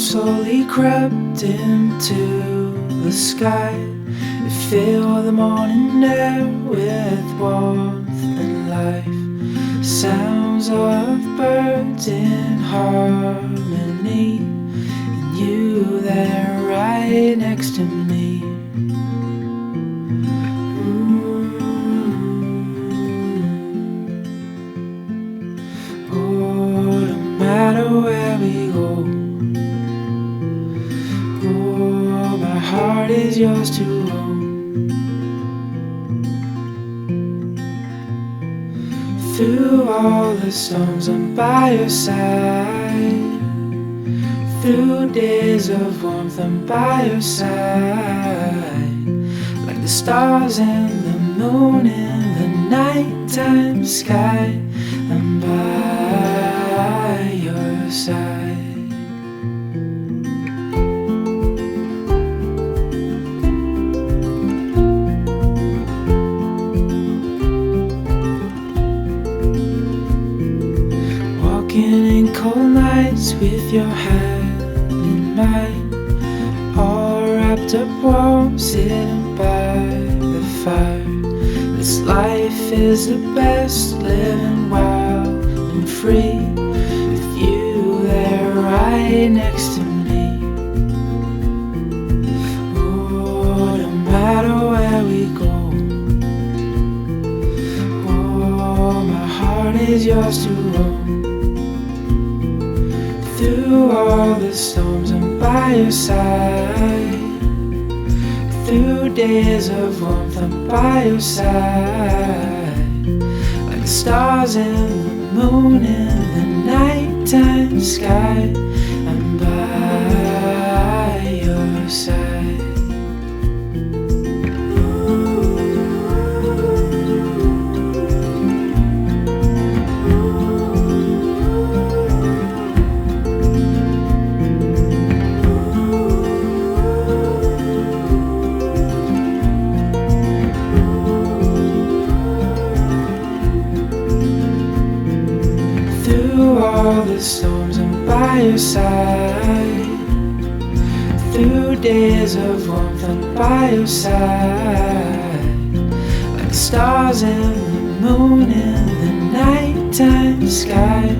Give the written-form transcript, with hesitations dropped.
slowly crept into the sky. It filled the morning air with warmth and life. Sounds of birds in harmony, and you there right next to me. Oh, no matter where we go, oh, my heart is yours to own. Through all the storms, I'm by your side. Through days of warmth, I'm by your side. Like the stars and the moon in the nighttime sky, I'm by your side. Walking in cold nights with your hand in mine, all wrapped up warm, sitting by the fire. This life is the best, living wild and free, with you there right next to me. Oh, no matter where we go, oh, my heart is yours to own. Through all the storms, I'm by your side. Through days of warmth, I'm by your side. Like the stars and the moon in the nighttime sky, I'm by your side. Through all the storms, I'm by your side. Through days of warmth, I'm by your side. Like the stars and the moon in the nighttime sky,